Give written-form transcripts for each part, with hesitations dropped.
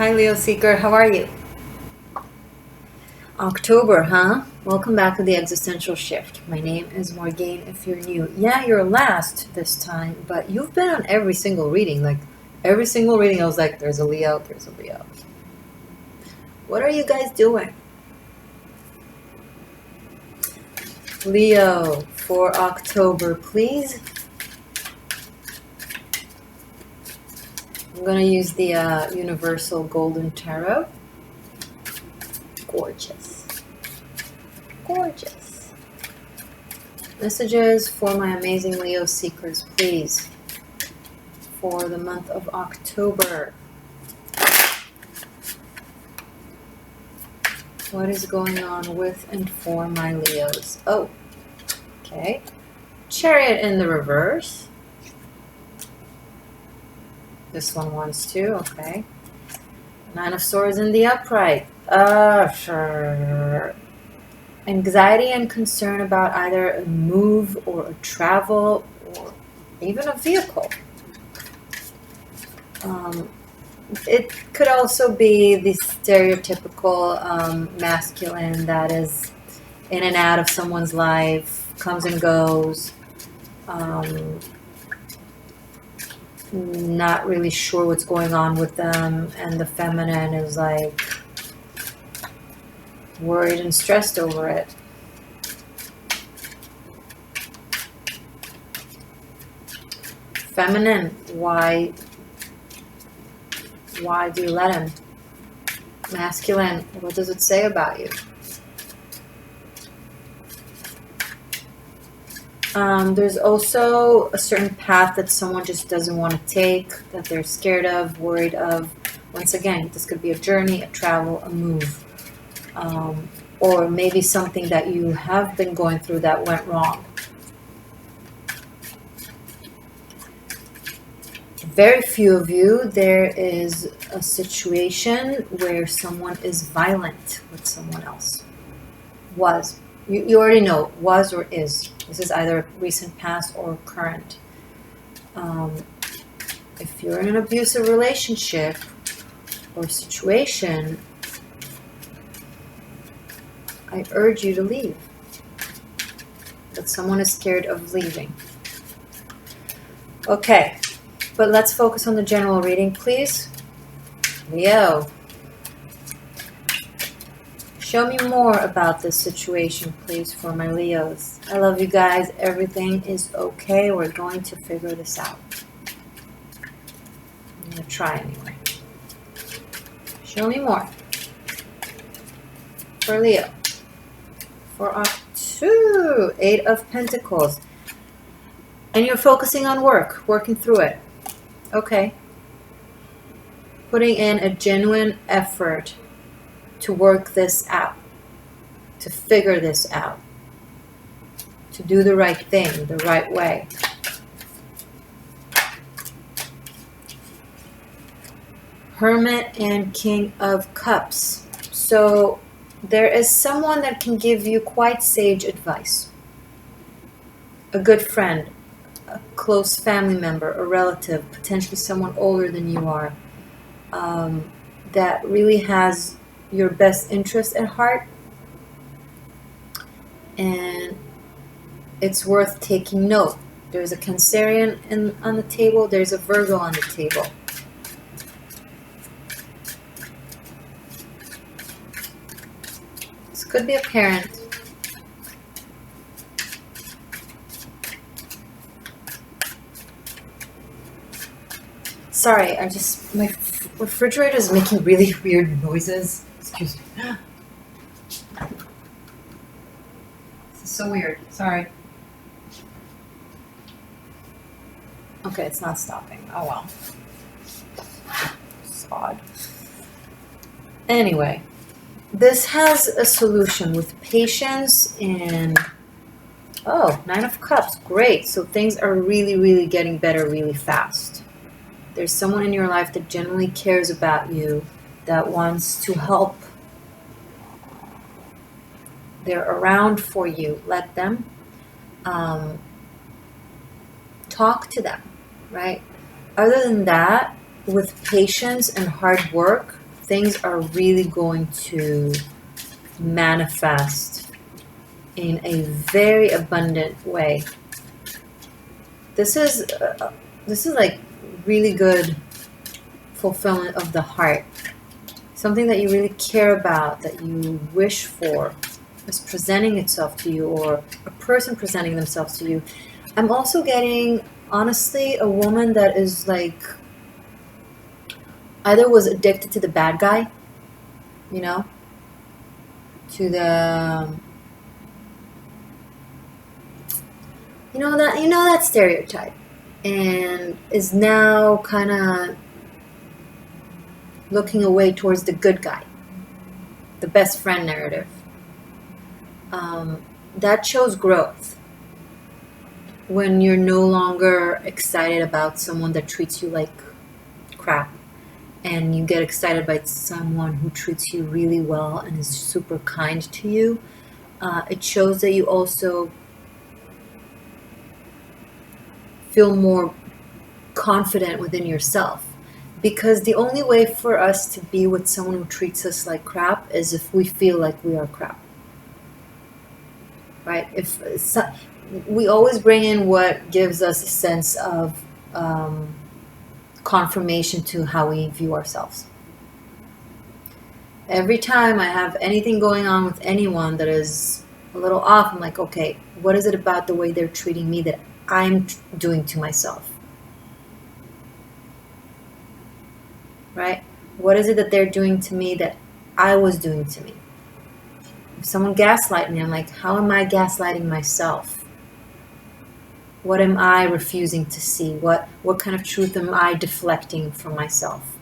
Hi, Leo Seeker. How are you? October, huh? Welcome back to the Existential Shift. My name is Morgane if you're new. Yeah, you're last this time, but you've been on every single reading. Like, every single reading, I was like, there's a Leo, there's a Leo. What are you guys doing? Leo, for October, please. I'm going to use the Universal Golden Tarot. Gorgeous. Gorgeous. Messages for my amazing Leo seekers, please. For the month of October. What is going on with and for my Leos? Oh, okay. Chariot in the reverse. This one wants to, okay. Nine of Swords in the upright. Sure. Anxiety and concern about either a move or a travel or even a vehicle. It could also be the stereotypical masculine that is in and out of someone's life, comes and goes, not really sure what's going on with them, and the feminine is like worried and stressed over it. Feminine, why do you let him? Masculine, what does it say about you? There's also a certain path that someone just doesn't want to take, that they're scared of, worried of. Once again, this could be a journey, a travel, a move, or maybe something that you have been going through that went wrong. Very few of you, there is a situation where someone is violent with someone else. Was. You already know, was or is. This is either recent past or current. If you're in an abusive relationship or situation, I urge you to leave. But someone is scared of leaving. Okay. But let's focus on the general reading, please. Leo. Show me more about this situation, please, for my Leos. I love you guys. Everything is okay. We're going to figure this out. I'm going to try anyway. Show me more. For Leo. For October. 8 of Pentacles. And you're focusing on work, working through it. Okay. Putting in a genuine effort to work this out, to figure this out, to do the right thing, the right way. Hermit and King of Cups. So there is someone that can give you quite sage advice. A good friend, a close family member, a relative, potentially someone older than you are, that really has your best interest at heart, and it's worth taking note. There's a Cancerian on the table, there's a Virgo on the table. This could be a parent. Sorry, my refrigerator is making really weird noises. Excuse me. This is so weird. Sorry. Okay, it's not stopping. Oh well. It's odd. Anyway, this has a solution with patience and... Oh, 9 of Cups. Great. So things are really, really getting better really fast. There's someone in your life that genuinely cares about you, that wants to help. They're around for you. Let them. Talk to them, right? Other than that, with patience and hard work, things are really going to manifest in a very abundant way. This is like really good fulfillment of the heart. Something that you really care about, that you wish for, is presenting itself to you, or a person presenting themselves to you. I'm also getting, honestly, a woman that is like, either was addicted to the bad guy, you know, to the, you know that stereotype, and is now kind of looking away towards the good guy, the best friend narrative. That shows growth. When you're no longer excited about someone that treats you like crap, and you get excited by someone who treats you really well and is super kind to you, it shows that you also feel more confident within yourself. Because the only way for us to be with someone who treats us like crap is if we feel like we are crap. Right? We always bring in what gives us a sense of confirmation to how we view ourselves. Every time I have anything going on with anyone that is a little off, I'm like, okay, what is it about the way they're treating me that I'm doing to myself? Right? What is it that they're doing to me that I was doing to me? If someone gaslights me, I'm like, how am I gaslighting myself? What am I refusing to see? What kind of truth am I deflecting from myself?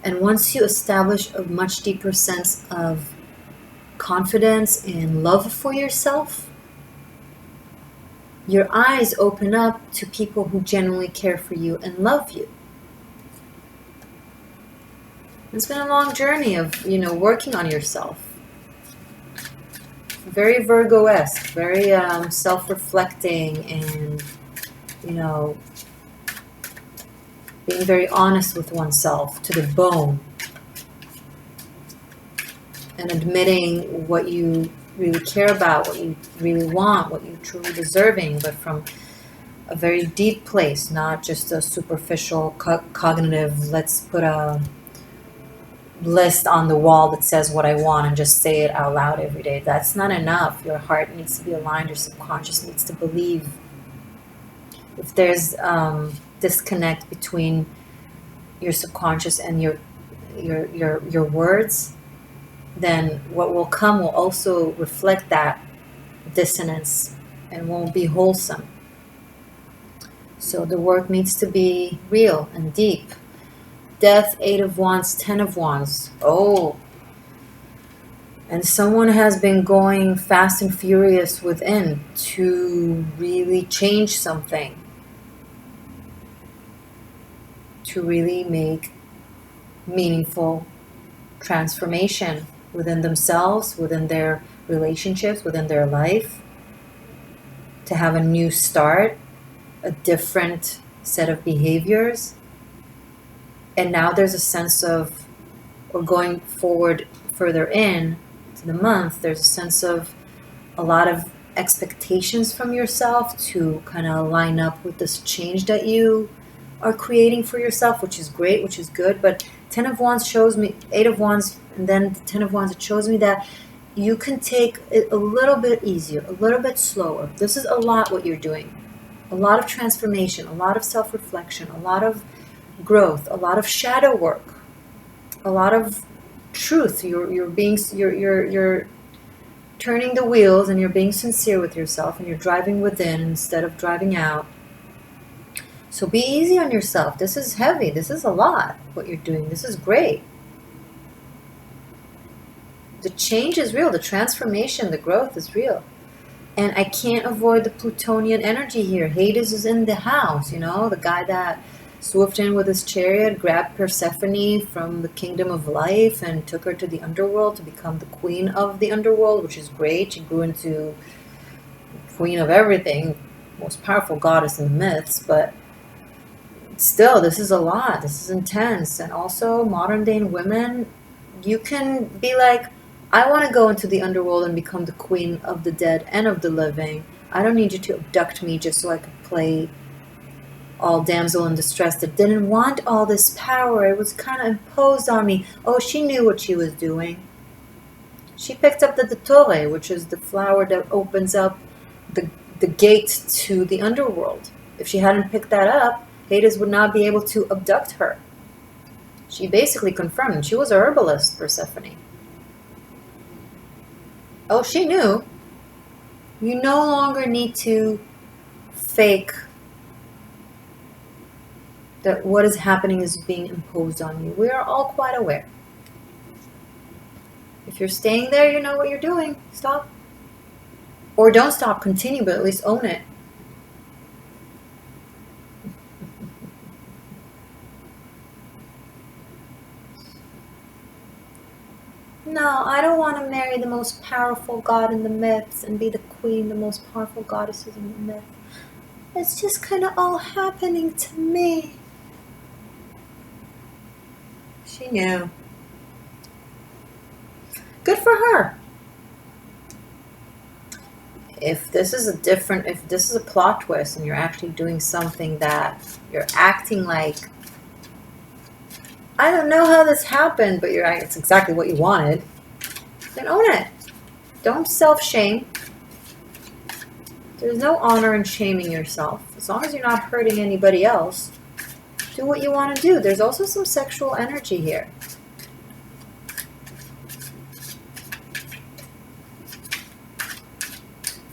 And once you establish a much deeper sense of confidence and love for yourself, your eyes open up to people who genuinely care for you and love you. It's been a long journey of, working on yourself. Very Virgo-esque, very self-reflecting, and, being very honest with oneself to the bone. And admitting what you really care about, what you really want, what you're truly deserving, but from a very deep place, not just a superficial cognitive, let's put a list on the wall that says what I want and just say it out loud every day. That's not enough. Your heart needs to be aligned. Your subconscious needs to believe. If there's disconnect between your subconscious and your words, then what will come will also reflect that dissonance and won't be wholesome. So the work needs to be real and deep. Death, 8 of Wands, 10 of Wands. Oh. And someone has been going fast and furious within to really change something. To really make meaningful transformation within themselves, within their relationships, within their life. To have a new start, a different set of behaviors. And now there's a sense of, or going forward further in to the month, there's a sense of a lot of expectations from yourself to kind of line up with this change that you are creating for yourself, which is great, which is good. But 10 of Wands shows me, 8 of Wands, and then 10 of Wands, it shows me that you can take it a little bit easier, a little bit slower. This is a lot what you're doing. A lot of transformation, a lot of self-reflection, a lot of growth, a lot of shadow work, a lot of truth. You're turning the wheels, and you're being sincere with yourself, and you're driving within instead of driving out. So be easy on yourself. This is heavy. This is a lot what you're doing. This is great. The change is real. The transformation, the growth is real. And I can't avoid the Plutonian energy here. Hades is in the house, the guy that swooped in with his chariot, grabbed Persephone from the kingdom of life and took her to the underworld to become the queen of the underworld, which is great. She grew into queen of everything, most powerful goddess in the myths. But Still, this is a lot. This is intense. And also, modern day women, you can be like, I want to go into the underworld and become the queen of the dead and of the living. I don't need you to abduct me just so I could play all damsel in distress that didn't want all this power. It was kind of imposed on me. Oh, she knew what she was doing. She picked up the Dottore, which is the flower that opens up the gate to the underworld. If she hadn't picked that up, Hades would not be able to abduct her. She basically confirmed. She was a herbalist, Persephone. Oh, she knew. You no longer need to fake that what is happening is being imposed on you. We are all quite aware. If you're staying there, you know what you're doing. Stop. Or don't stop, continue, but at least own it. No, I don't want to marry the most powerful god in the myths and be the queen, the most powerful goddesses in the myth. It's just kind of all happening to me. She knew. Good for her. If this is a plot twist and you're actually doing something that you're acting like, I don't know how this happened, but it's exactly what you wanted, then own it. Don't self-shame. There's no honor in shaming yourself. As long as you're not hurting anybody else, do what you want to do. There's also some sexual energy here.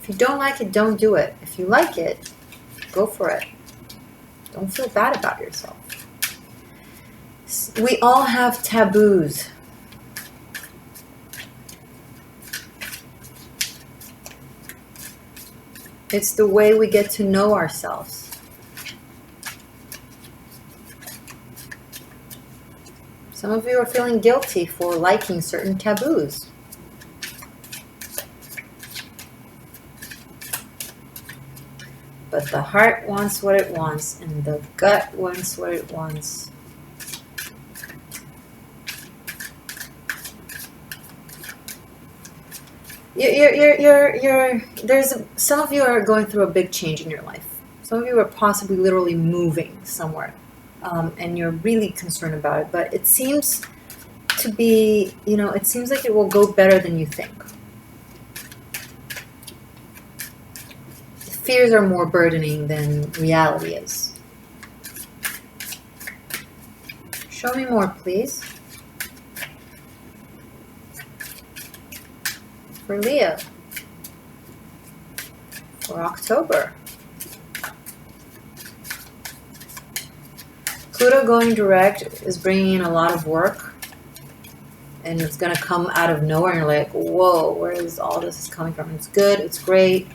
If you don't like it, don't do it. If you like it, go for it. Don't feel bad about yourself. We all have taboos. It's the way we get to know ourselves. Some of you are feeling guilty for liking certain taboos. But the heart wants what it wants, and the gut wants what it wants. Some of you are going through a big change in your life. Some of you are possibly literally moving somewhere, and you're really concerned about it. But it seems to be, it seems like it will go better than you think. Fears are more burdening than reality is. Show me more, please. For Leo. For October. Pluto going direct is bringing in a lot of work. And it's going to come out of nowhere. And you're like, whoa, where is all this coming from? It's good. It's great.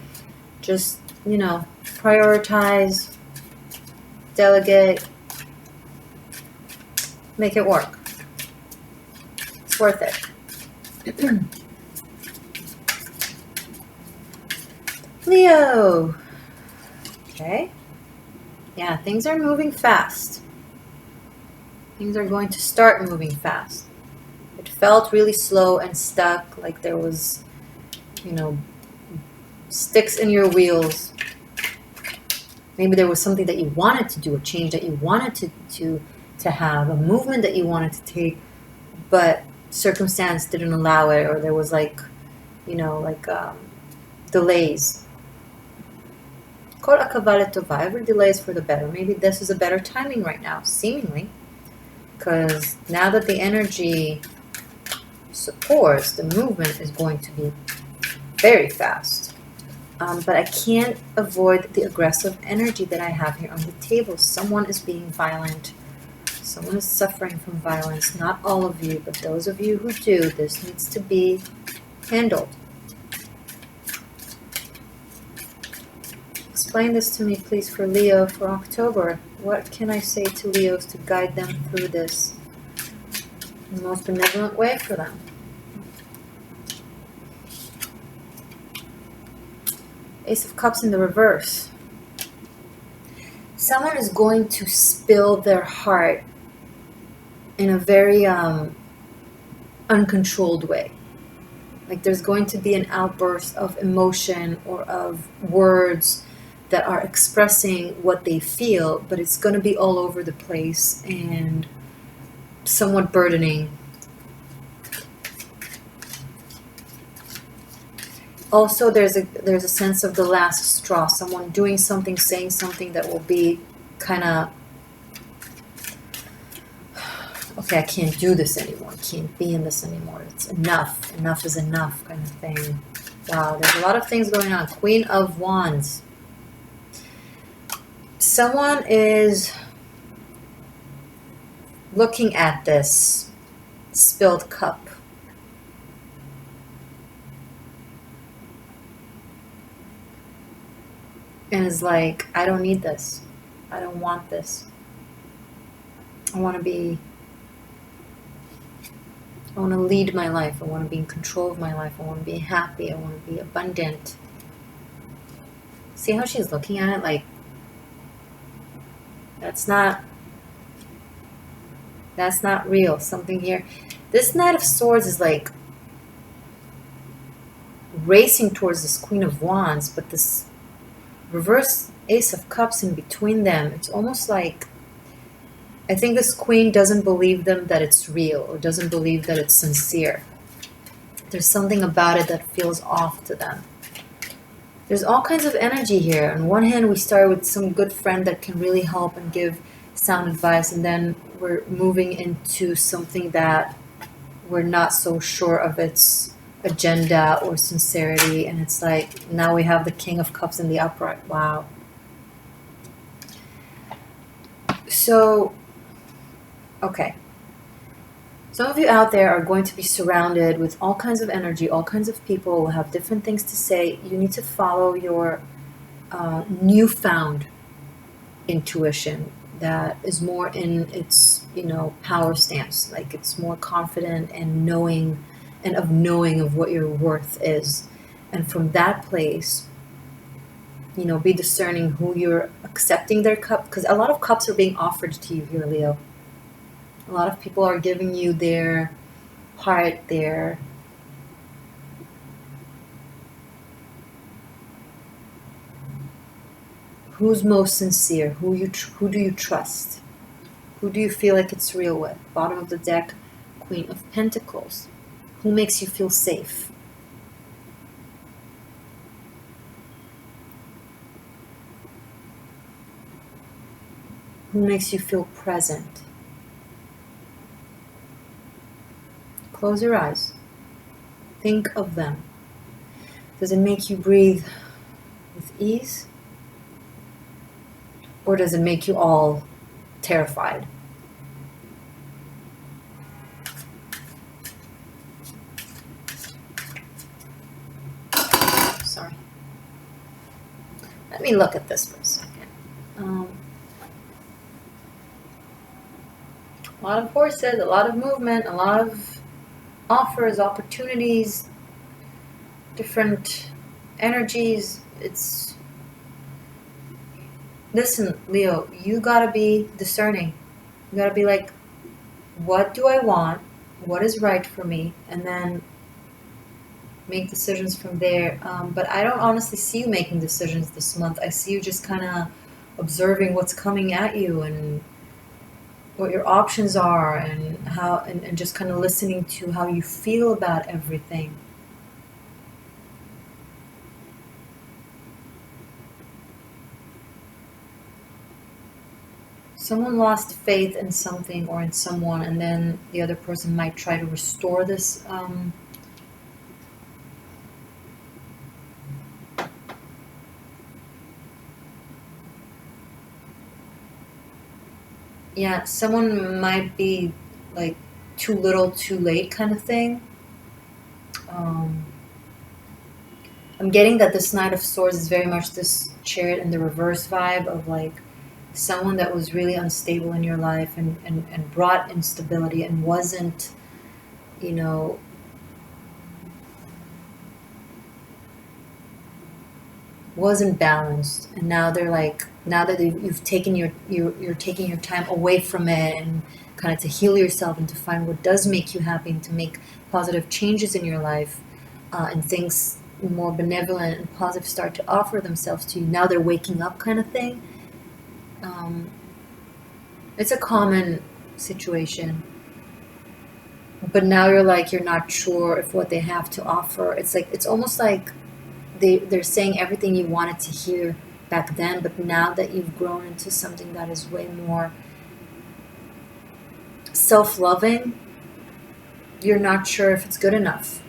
Just, prioritize, delegate, make it work. It's worth it. Leo. Okay. Yeah, things are moving fast. Things are going to start moving fast. It felt really slow and stuck, like there was, sticks in your wheels. Maybe there was something that you wanted to do, a change that you wanted to have, a movement that you wanted to take, but circumstance didn't allow it, or there was delays. Kol akavale tova, every delay is for the better. Maybe this is a better timing right now, seemingly, because now that the energy supports, the movement is going to be very fast. But I can't avoid the aggressive energy that I have here on the table. Someone is being violent. Someone is suffering from violence. Not all of you, but those of you who do, this needs to be handled. Explain this to me, please, for Leo for October. What can I say to Leos to guide them through this in the most benevolent way for them? Ace of Cups in the reverse. someone is going to spill their heart in a very uncontrolled way. Like there's going to be an outburst of emotion or of words that are expressing what they feel, but it's going to be all over the place and somewhat burdening. Also, there's a sense of the last straw, someone doing something, saying something that will be kind of, okay, I can't do this anymore. I can't be in this anymore. It's enough. Enough is enough kind of thing. Wow, there's a lot of things going on. Queen of Wands. Someone is looking at this spilled cup. And is like, I don't need this. I don't want this. I want to lead my life. I want to be in control of my life. I want to be happy. I want to be abundant. See how she's looking at it? Like, that's not real. Something here. This Knight of Swords is like racing towards this Queen of Wands, but this reverse Ace of Cups in between them. It's almost like, I think this queen doesn't believe them that it's real, or doesn't believe that it's sincere. There's something about it that feels off to them. There's all kinds of energy here. On one hand, we start with some good friend that can really help and give sound advice, and then we're moving into something that we're not so sure of its agenda or sincerity, and it's like, now we have the King of Cups in the upright. Wow. So, okay. Some of you out there are going to be surrounded with all kinds of energy, all kinds of people will have different things to say. You need to follow your newfound intuition that is more in its, power stance. Like it's more confident and knowing of what your worth is. And from that place, be discerning who you're accepting their cup, because a lot of cups are being offered to you here, Leo. A lot of people are giving you their heart, who's most sincere, who do you trust, who do you feel like it's real with. Bottom of the deck, Queen of Pentacles. Who makes you feel safe? Who makes you feel present? Close your eyes. Think of them. Does it make you breathe with ease? Or does it make you all terrified? Sorry. Let me look at this for a second. A lot of horses, a lot of movement, a lot of offers, opportunities, different energies. Listen, Leo, you gotta be discerning. You gotta be like, what do I want? What is right for me? And then make decisions from there. But I don't honestly see you making decisions this month. I see you just kind of observing what's coming at you and what your options are, and how, and just kind of listening to how you feel about everything. Someone lost faith in something or in someone, and then the other person might try to restore this. Yeah, someone might be like too little, too late kind of thing. I'm getting that this Knight of Swords is very much this Chariot in the reverse vibe of like someone that was really unstable in your life and brought instability and wasn't, wasn't balanced. And now they're like Now that you've taken you're taking your time away from it and kind of to heal yourself and to find what does make you happy and to make positive changes in your life, and things more benevolent and positive start to offer themselves to you. Now they're waking up, kind of thing. It's a common situation. But now you're not sure if what they have to offer. It's almost like they're saying everything you wanted to hear back then, but now that you've grown into something that is way more self-loving, you're not sure if it's good enough.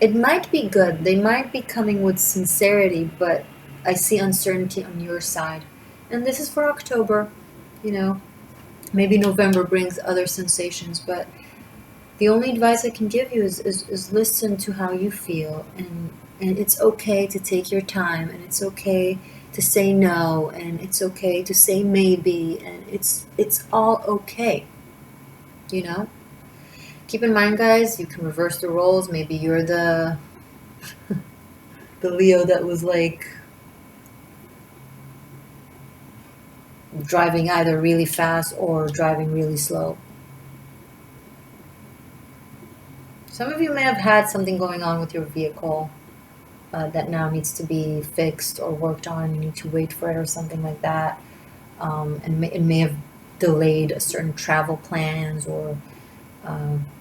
It might be good. They might be coming with sincerity, but I see uncertainty on your side. And this is for October, you know. Maybe November brings other sensations, but the only advice I can give you is listen to how you feel, and it's okay to take your time, and it's okay to say no, and it's okay to say maybe, and it's all okay, you know? Keep in mind, guys, you can reverse the roles. Maybe you're the Leo that was like driving either really fast or driving really slow. Some of you may have had something going on with your vehicle that now needs to be fixed or worked on. You need to wait for it or something like that. And it may have delayed a certain travel plans or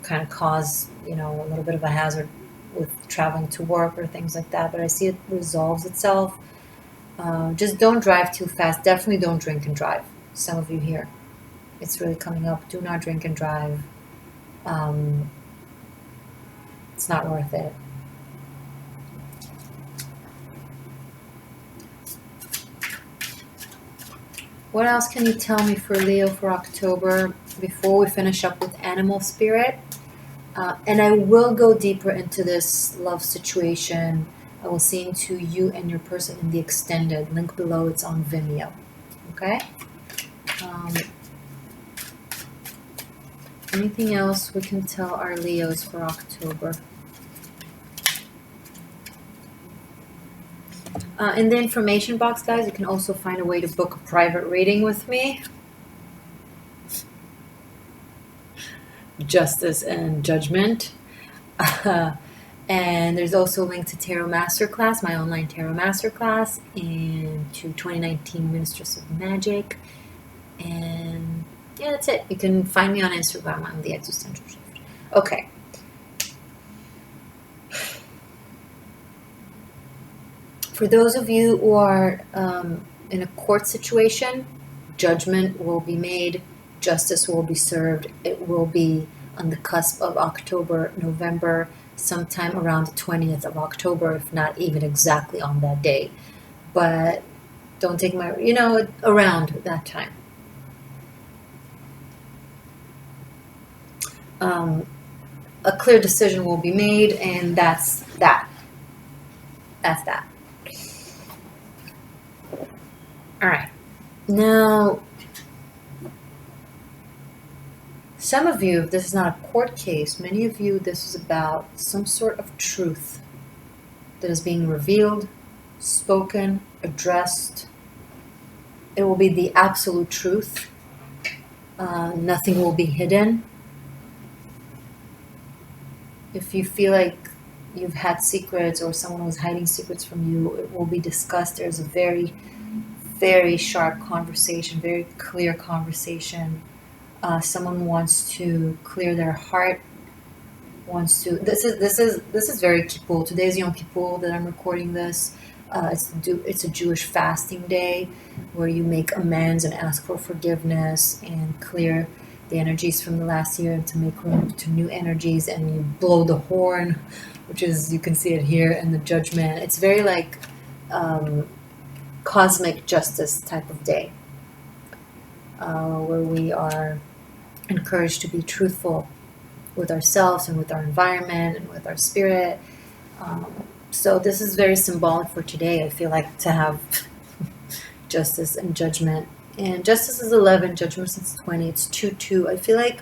kind of cause, a little bit of a hazard with traveling to work or things like that. But I see it resolves itself. Just don't drive too fast. Definitely don't drink and drive. Some of you here, it's really coming up. Do not drink and drive. It's not worth it. What else can you tell me for Leo for October before we finish up with animal spirit? And I will go deeper into this love situation. I will see into you and your person in the extended. Link below, it's on Vimeo. Okay? Anything else we can tell our Leos for October? In the information box, guys, you can also find a way to book a private reading with me. Justice and Judgment. And there's also a link to Tarot Masterclass, my online Tarot Masterclass, and to 2019 Mistress of Magic. And yeah, that's it. You can find me on Instagram. I'm the Existential Shift. Okay. For those of you who are in a court situation, judgment will be made, justice will be served. It will be on the cusp of October, November, sometime around the 20th of October, if not even exactly on that day. But don't take my, around that time. A clear decision will be made, and that's that. That's that. All right. Now, some of you, this is not a court case. Many of you, this is about some sort of truth that is being revealed, spoken, addressed. It will be the absolute truth. Nothing will be hidden. If you feel like you've had secrets or someone was hiding secrets from you, it will be discussed. There's a very, very sharp conversation, very clear conversation. Someone wants to clear their heart, wants to. This is very Kippur. Today's Yom Kippur that I'm recording this. It's a Jewish fasting day where you make amends and ask for forgiveness and clear the energies from the last year and to make room to new energies, and you blow the horn, which is, you can see it here, and the judgment. It's very like cosmic justice type of day, where we are encouraged to be truthful with ourselves and with our environment and with our spirit. So this is very symbolic for today. I feel like to have justice and judgment. And justice is 11, judgment is 20. It's 2-2. I feel like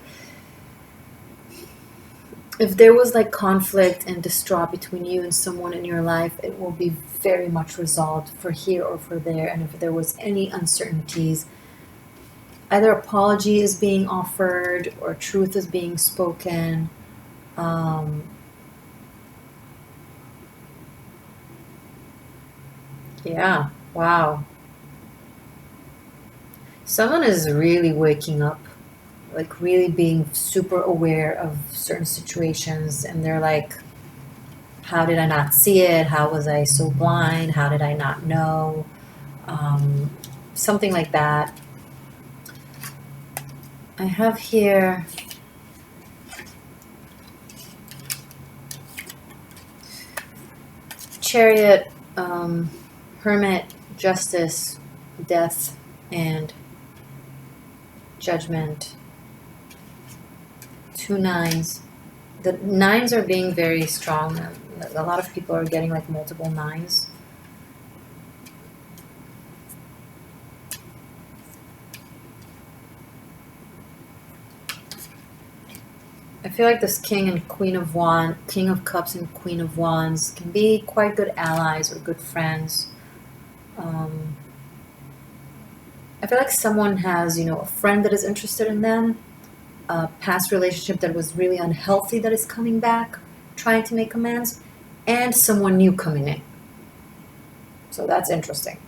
if there was like conflict and distraught between you and someone in your life, it will be very much resolved for here or for there. And if there was any uncertainties, either apology is being offered or truth is being spoken. Yeah, wow. Someone is really waking up, like really being super aware of certain situations, and they're like, how did I not see it? How was I so blind? How did I not know? Um, Something like that. I have here Chariot, Hermit, Justice, Death, and Judgment. 2 nines. The nines are being very strong. A lot of people are getting like multiple nines. I feel like this King and Queen of Wands, King of Cups and Queen of Wands can be quite good allies or good friends. I feel like someone has, a friend that is interested in them, a past relationship that was really unhealthy that is coming back, trying to make amends, and someone new coming in. So that's interesting.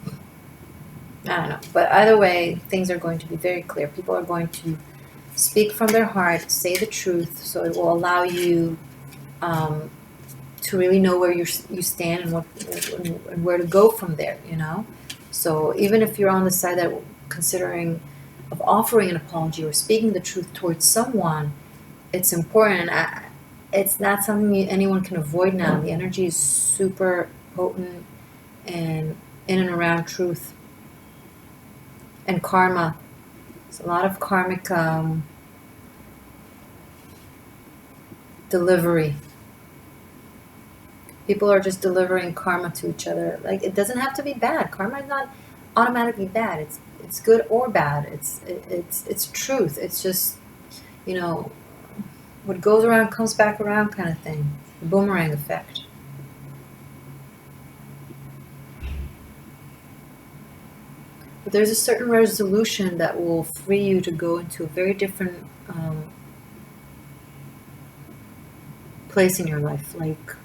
I don't know. But either way, things are going to be very clear. People are going to speak from their heart, say the truth, so it will allow you to really know where you stand and where to go from there, So even if you're on the side that considering of offering an apology or speaking the truth towards someone, it's important. It's not something anyone can avoid now. The energy is super potent and in and around truth and karma. It's a lot of karmic delivery. People are just delivering karma to each other. Like, it doesn't have to be bad. Karma is not automatically bad. It's good or bad. It's truth. It's just, what goes around comes back around kind of thing. The boomerang effect. But there's a certain resolution that will free you to go into a very different place in your life. Like,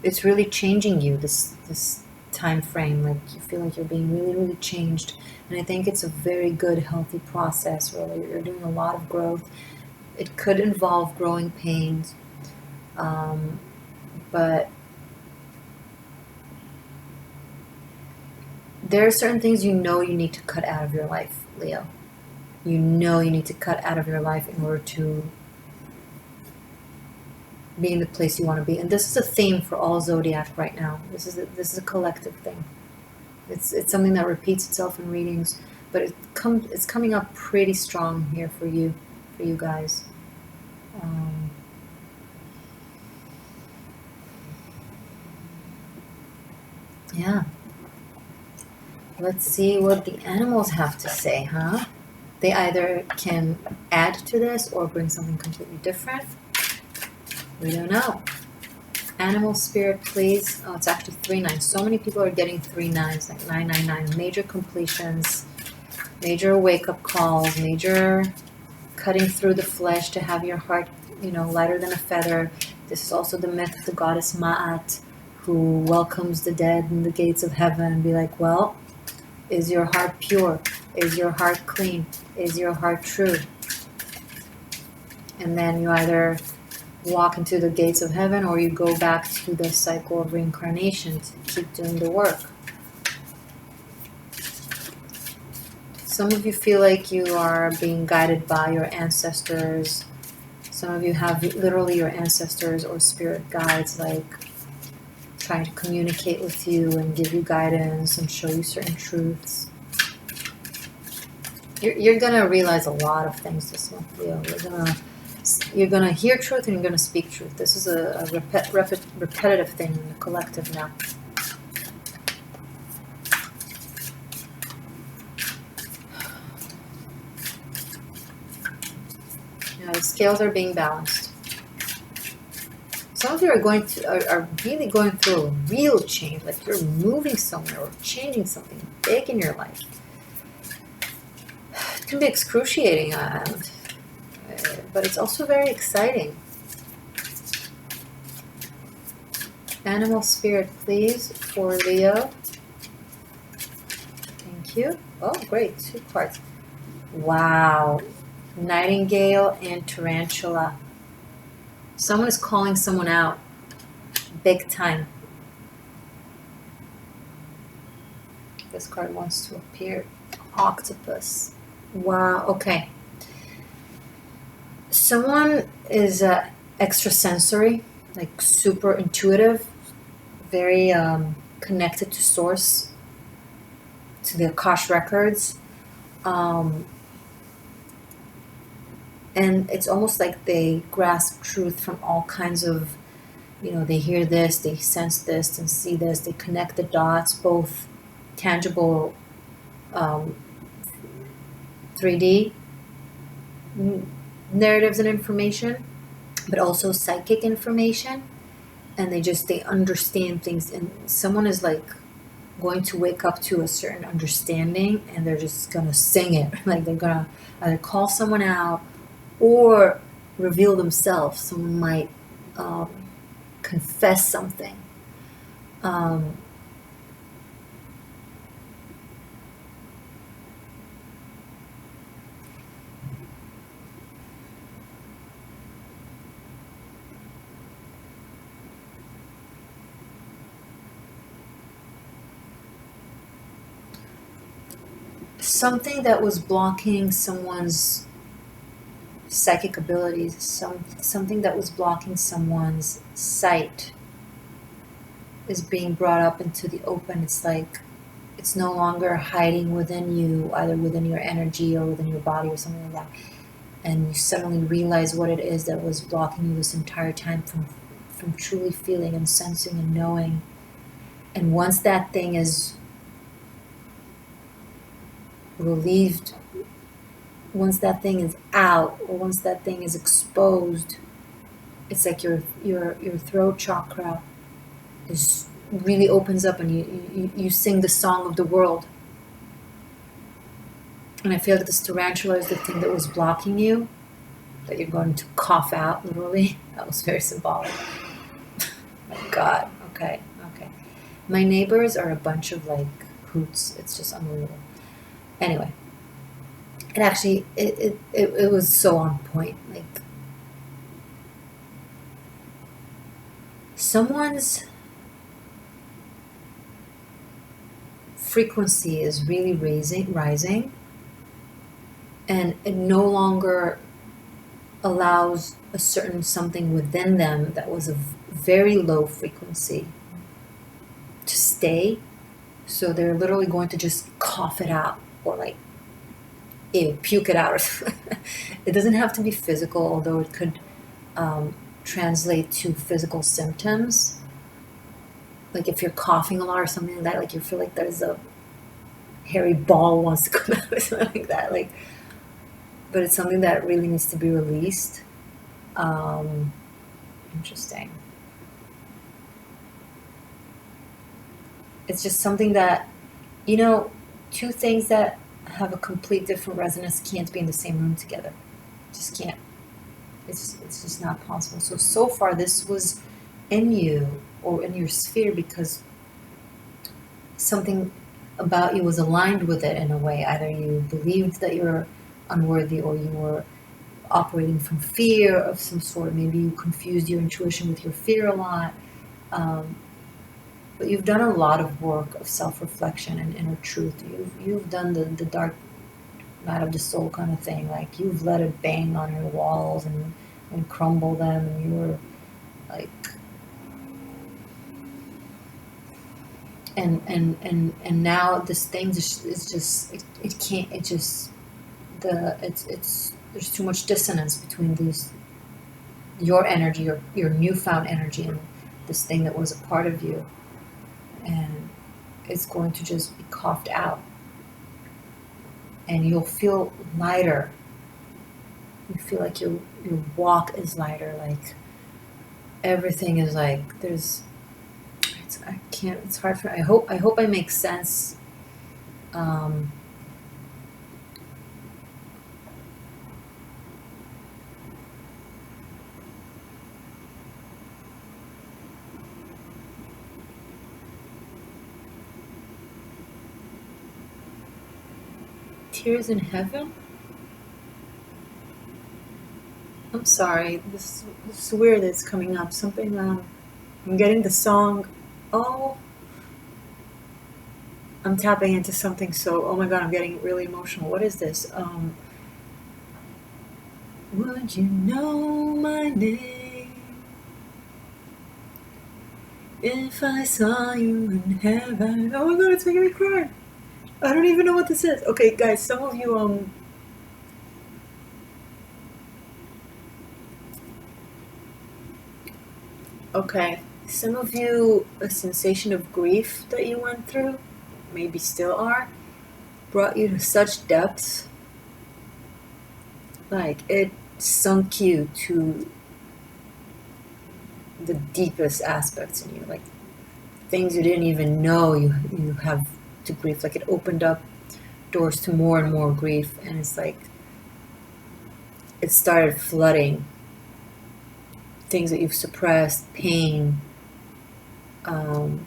it's really changing you, this time frame. Like, you feel like you're being really, really changed. And I think it's a very good, healthy process where you're doing a lot of growth. It could involve growing pains, but there are certain things you need to cut out of your life, Leo. You need to cut out of your life in order to be in the place you want to be. And this is a theme for all zodiac right now. This is a collective thing. It's something that repeats itself in readings, but it's coming up pretty strong here for you guys. Yeah. Let's see what the animals have to say, huh? They either can add to this or bring something completely different. We don't know. Animal spirit, please. Oh, it's actually 3 9. So many people are getting 3 9s, like 999. Major completions, major wake-up calls, major cutting through the flesh to have your heart, lighter than a feather. This is also the myth of the goddess Ma'at, who welcomes the dead in the gates of heaven and be like, well, is your heart pure? Is your heart clean? Is your heart true? And then you either walk into the gates of heaven or you go back to the cycle of reincarnation to keep doing the work. Some of you feel like you are being guided by your ancestors. Some of you have literally your ancestors or spirit guides, like trying to communicate with you and give you guidance and show you certain truths. You're gonna realize a lot of things this month, Leo. You're gonna hear truth and you're gonna speak truth. This is a repetitive thing in the collective now. The scales are being balanced. Some of you are really going through a real change, like you're moving somewhere or changing something big in your life. It can be excruciating, but it's also very exciting. Animal spirit, please, for Leo. Thank you. Oh, great. 2 cards. Wow. Nightingale and Tarantula. Someone is calling someone out. Big time. This card wants to appear. Octopus. Wow. Okay. Someone is extrasensory, like super intuitive, very connected to source, to the Akash records. And it's almost like they grasp truth from all kinds of, they hear this, they sense this and see this, they connect the dots, both tangible 3D narratives and information, but also psychic information. And they understand things, and someone is like going to wake up to a certain understanding, and they're just gonna sing it. Like they're gonna either call someone out or reveal themselves. Someone might confess something. Something that was blocking someone's psychic abilities, something that was blocking someone's sight is being brought up into the open. It's like it's no longer hiding within you, either within your energy or within your body or something like that. And you suddenly realize what it is that was blocking you this entire time from truly feeling and sensing and knowing. And once that thing is relieved, once that thing is out, or once that thing is exposed, it's like your throat chakra is really opens up, and you sing the song of the world. And I feel like this tarantula is the thing that was blocking you, that you're going to cough out, literally. That was very symbolic. My God. Okay. My neighbors are a bunch of like hoots. It's just unbelievable. Anyway, it actually it was so on point. Like someone's frequency is really rising, and it no longer allows a certain something within them that was a very low frequency to stay. So they're literally going to just cough it out, or like puke it out. It doesn't have to be physical, although it could translate to physical symptoms. Like if you're coughing a lot or something like that, like you feel like there's a hairy ball wants to come out or something like that. Like, but it's something that really needs to be released. Interesting. It's just something that, two things that have a complete different resonance can't be in the same room together. Just can't. It's just not possible. So far this was in you or in your sphere because something about you was aligned with it in a way. Either you believed that you're unworthy, or you were operating from fear of some sort. Maybe you confused your intuition with your fear a lot. But you've done a lot of work of self-reflection and inner truth. You've done the dark night of the soul kind of thing. Like you've let it bang on your walls and crumble them, and you were like, and now this thing is just it can't, it just it's there's too much dissonance between your energy, your newfound energy, and this thing that was a part of you. And it's going to just be coughed out, and you'll feel lighter. You feel like your walk is lighter, like everything is like I can't. It's hard for. I hope I make sense. Um, Tears in Heaven. I'm sorry. This is weird. That it's coming up. Something. I'm getting the song. Oh, I'm tapping into something. So, oh my God, I'm getting really emotional. What is this? Would you know my name if I saw you in heaven? Oh my God, it's making me cry. I don't even know what this is. Okay, guys, some of you okay, some of you, a sensation of grief that you went through, maybe still are, brought you to such depths, like it sunk you to the deepest aspects in you, like things you didn't even know you have to grief. Like it opened up doors to more and more grief, and it's like it started flooding things that you've suppressed, pain. Um,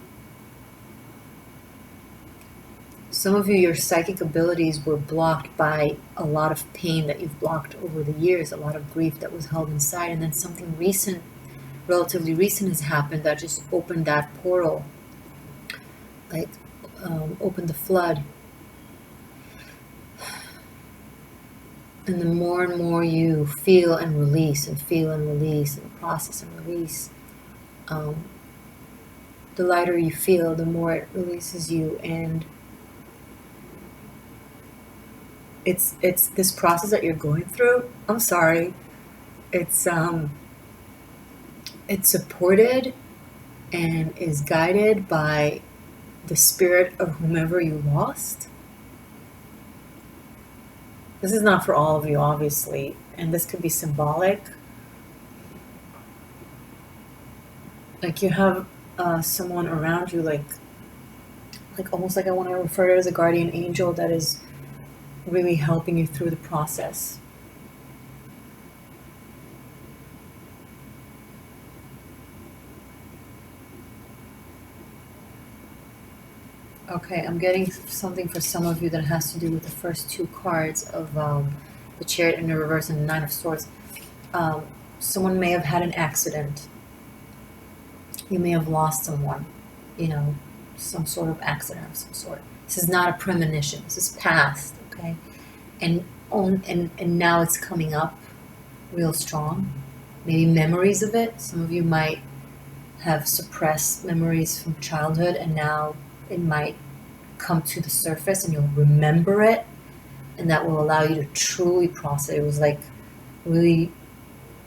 some of you, your psychic abilities were blocked by a lot of pain that you've blocked over the years, a lot of grief that was held inside, and then something recent, relatively recent, has happened that just opened that portal, like opened the flood. And the more and more you feel and release and feel and release and process and release, the lighter you feel, the more it releases you. And it's this process that you're going through. I'm sorry. It's supported and is guided by the spirit of whomever you lost. This is not for all of you, obviously, and this could be symbolic. Like you have someone around you, like almost like I want to refer to it as a guardian angel that is really helping you through the process. Okay, I'm getting something for some of you that has to do with the first two cards of the Chariot in the reverse and the Nine of Swords. Someone may have had an accident. You may have lost someone, some sort of accident of some sort. This is not a premonition. This is past, okay? And now it's coming up real strong. Maybe memories of it. Some of you might have suppressed memories from childhood, and now it might come to the surface and you'll remember it, and that will allow you to truly process it. It was like really,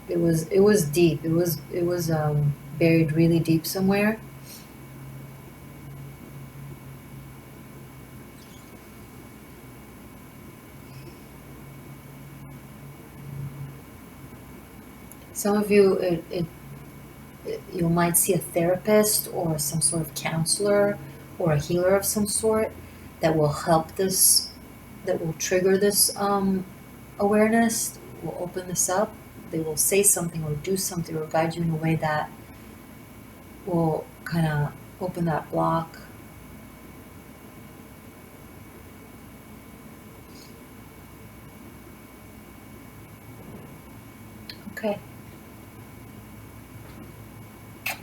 it was deep. It was buried really deep somewhere. Some of you, you might see a therapist or some sort of counselor or a healer of some sort that will help this, that will trigger this awareness, will open this up. They will say something or do something or guide you in a way that will kind of open that block. Okay.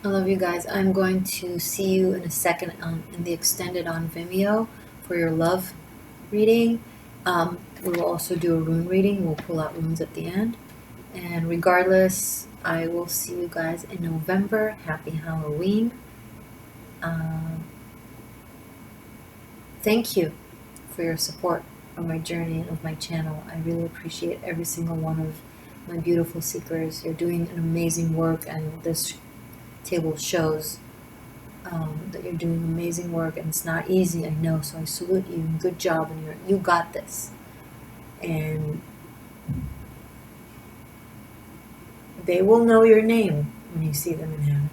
I love you guys. I'm going to see you in a second in the extended on Vimeo for your love reading. We will also do a rune reading. We'll pull out runes at the end. And regardless, I will see you guys in November. Happy Halloween. Thank you for your support of my journey and of my channel. I really appreciate every single one of my beautiful seekers. You're doing an amazing work, and this table shows that you're doing amazing work, and it's not easy, I know, so I salute you. Good job, and you got this. And They will know your name when you see them in heaven.